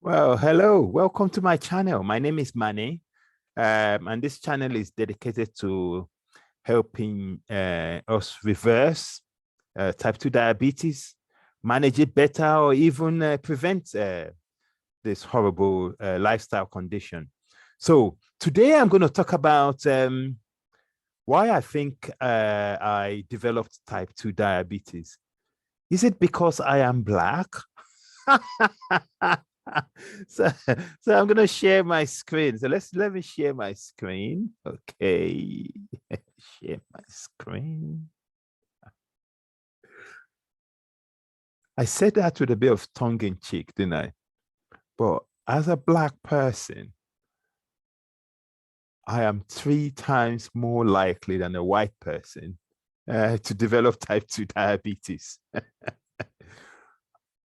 Well, hello, welcome to my channel. My name is Manny, and this channel is dedicated to helping us reverse type 2 diabetes, manage it better, or even prevent this horrible lifestyle condition. So today I'm going to talk about why I think I developed type 2 diabetes. Is it because I am Black? so, so I'm gonna share my screen. So let me share my screen. Okay, share my screen. I said that with a bit of tongue in cheek, didn't I? But as a Black person, I am 3 times more likely than a white person to develop type 2 diabetes.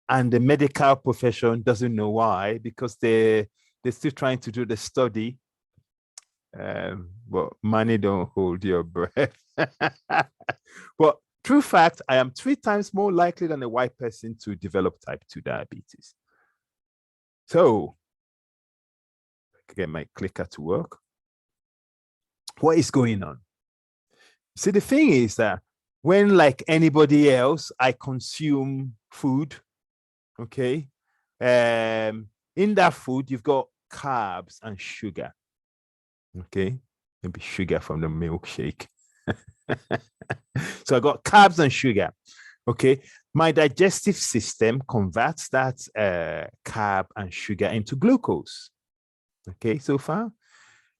And the medical profession doesn't know why, because they're still trying to do the study. But money don't hold your breath. But true fact, I am 3 times more likely than a white person to develop type 2 diabetes. So, get my clicker to work. What is going on? See, the thing is that when, like anybody else, I consume food, okay, in that food, you've got carbs and sugar, okay, maybe sugar from the milkshake. So I got carbs and sugar, okay. My digestive system converts that carb and sugar into glucose, okay, so far.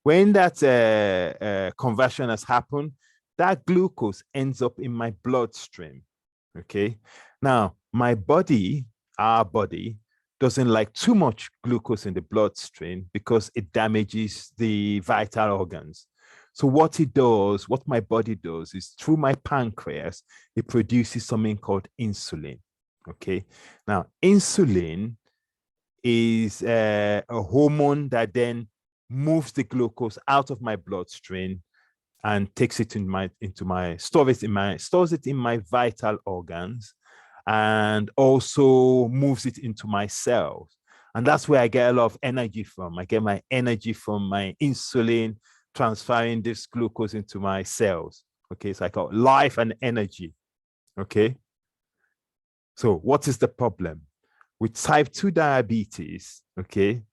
When that conversion has happened, that glucose ends up in my bloodstream, okay. Now, my body, our body, doesn't like too much glucose in the bloodstream because it damages the vital organs. So what my body does is through my pancreas, it produces something called insulin, okay? Now, insulin is a hormone that then moves the glucose out of my bloodstream and takes it stores it in my vital organs, and also moves it into my cells. And that's where I get a lot of energy from. I get my energy from my insulin transferring this glucose into my cells. Okay, so I got life and energy. Okay. So what is the problem? With type 2 diabetes, okay,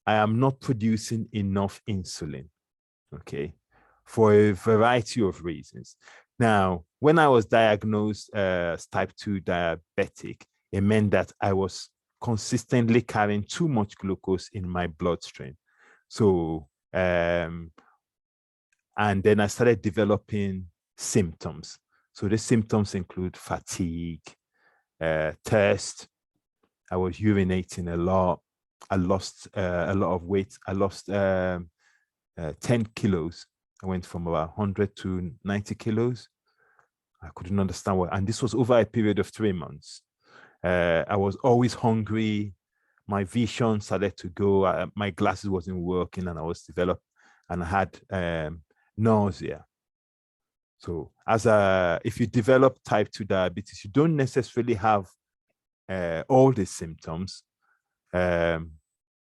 I am not producing enough insulin, okay, for a variety of reasons. Now, when I was diagnosed as type 2 diabetic, it meant that I was consistently carrying too much glucose in my bloodstream. So, and then I started developing symptoms. So the symptoms include fatigue, thirst. I was urinating a lot. I lost a lot of weight. I lost 10 kilos. I went from about 100 to 90 kilos. I couldn't understand what, and this was over a period of 3 months. I was always hungry. My vision started to go. My glasses wasn't working, and I was developed, and I had nausea. So if you develop type 2 diabetes, you don't necessarily have all the symptoms,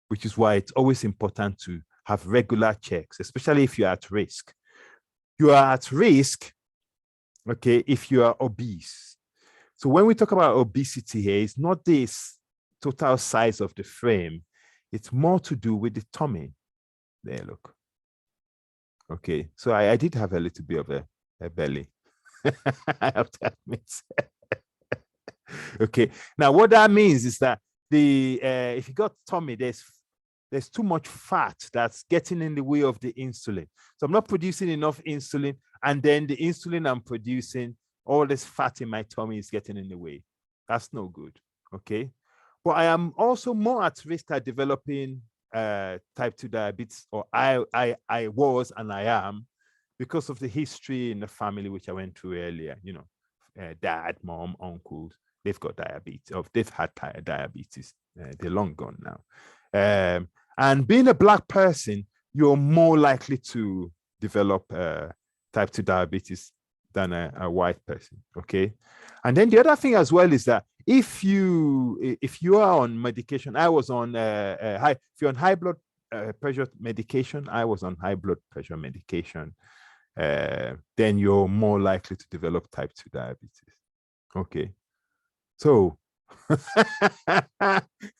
which is why it's always important to have regular checks, especially if you're at risk. You are at risk, okay, if you are obese. So when we talk about obesity here, it's not this total size of the frame. It's more to do with the tummy. There, look. Okay, so I did have a little bit of a belly. I have to admit. Okay, now what that means is that if you got tummy, there's too much fat that's getting in the way of the insulin. So I'm not producing enough insulin, and then the insulin I'm producing, all this fat in my tummy is getting in the way. That's no good, okay? But I am also more at risk at developing type 2 diabetes, or I was and I am, because of the history in the family, which I went through earlier, dad, mom, uncles, they've got diabetes, or they've had diabetes. They're long gone now. And being a Black person, you're more likely to develop type 2 diabetes than a white person, okay? And then the other thing as well is that if you are on medication, I was on if you're on high blood pressure medication, I was on high blood pressure medication, then you're more likely to develop type 2 diabetes. Okay. So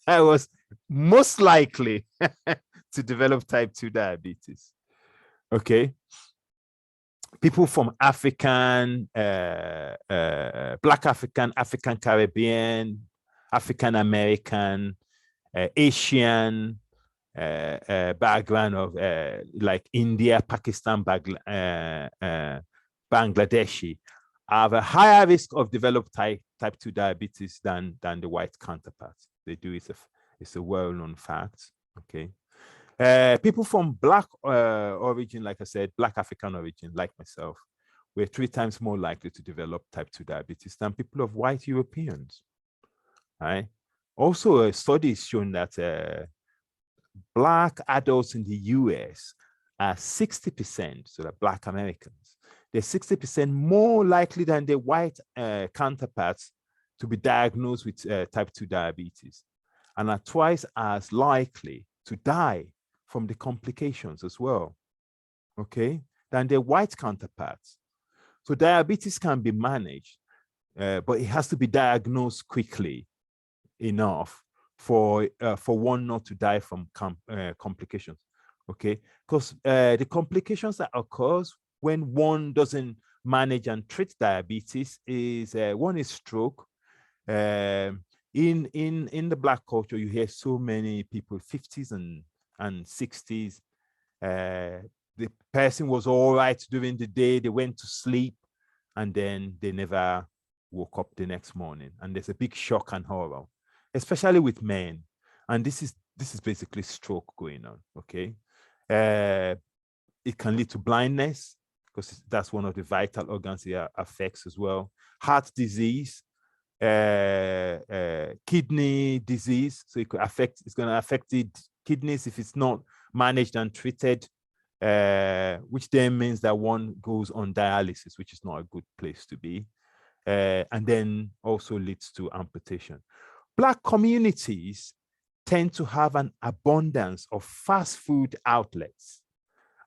I was most likely to develop type 2 diabetes. Okay. People from African, Black African, African Caribbean, African American, Asian background of like India, Pakistan, Bangladeshi have a higher risk of develop type 2 diabetes than the white counterparts. They do. It's a well-known fact. Okay. People from Black origin, like I said, Black African origin, like myself, were 3 times more likely to develop type 2 diabetes than people of white Europeans. Right. Also, a study is shown that Black adults in the US are 60%, so the Black Americans, they're 60% more likely than their white counterparts to be diagnosed with type 2 diabetes, and are twice as likely to die from the complications as well, okay, than their white counterparts. So diabetes can be managed, but it has to be diagnosed quickly enough for one not to die from complications, okay? Because the complications that occurs when one doesn't manage and treat diabetes is one is stroke. In the Black culture, you hear so many people 50s and 60s. The person was all right during the day, they went to sleep, and then they never woke up the next morning, and there's a big shock and horror, especially with men. And this is basically stroke going on. Okay. It can lead to blindness, because that's one of the vital organs it affects as well. Heart disease, kidney disease. So it's going to affect the kidneys if it's not managed and treated, which then means that one goes on dialysis, which is not a good place to be. And then also leads to amputation. Black communities tend to have an abundance of fast food outlets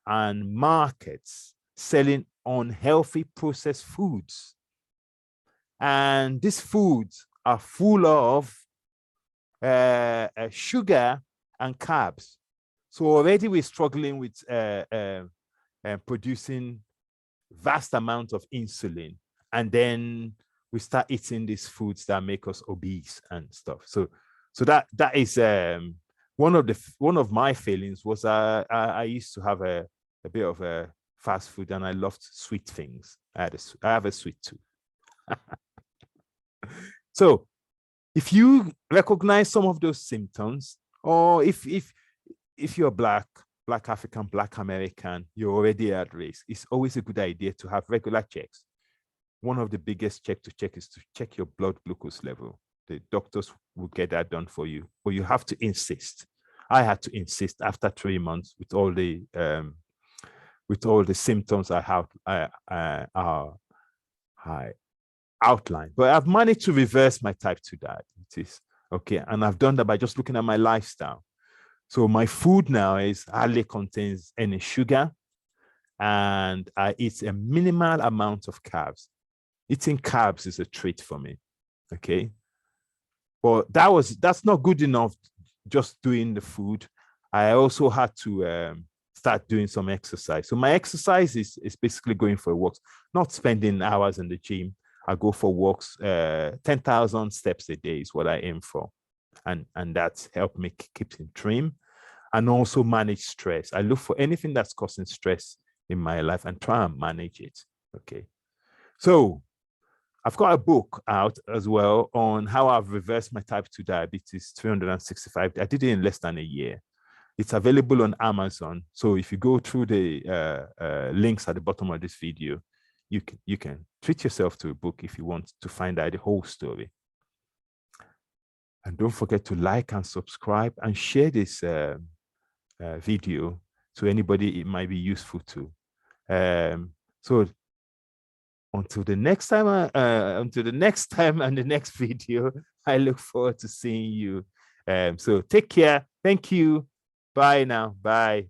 and markets selling unhealthy processed foods. And these foods are full of sugar and carbs. So already we're struggling with producing vast amounts of insulin. And then we start eating these foods that make us obese and stuff. So that is one of my failings was I used to have a bit of a fast food, and I loved sweet things. I have a sweet tooth. So if you recognize some of those symptoms, or if you're Black African, Black American, you're already at risk, it's always a good idea to have regular checks. One of the biggest checks to check is to check your blood glucose level. The doctors will get that done for you, but you have to insist. I had to insist after 3 months with all the symptoms I outlined. But I've managed to reverse my type 2 diabetes. Okay, and I've done that by just looking at my lifestyle. So my food now hardly contains any sugar, and I eat a minimal amount of carbs. Eating carbs is a treat for me. Okay. But that's not good enough, just doing the food. I also had to start doing some exercise. So my exercise is basically going for walks, not spending hours in the gym. I go for walks, 10,000 steps a day is what I aim for. And that's helped me keep in trim and also manage stress. I look for anything that's causing stress in my life and try and manage it. Okay. So I've got a book out as well on how I've reversed my type 2 diabetes 365. I did it in less than a year. It's available on Amazon. So if you go through the links at the bottom of this video, you can treat yourself to a book if you want to find out the whole story. And don't forget to like and subscribe and share this video to anybody it might be useful to. So Until the next time, and the next video, I look forward to seeing you. So take care. Thank you. Bye now. Bye.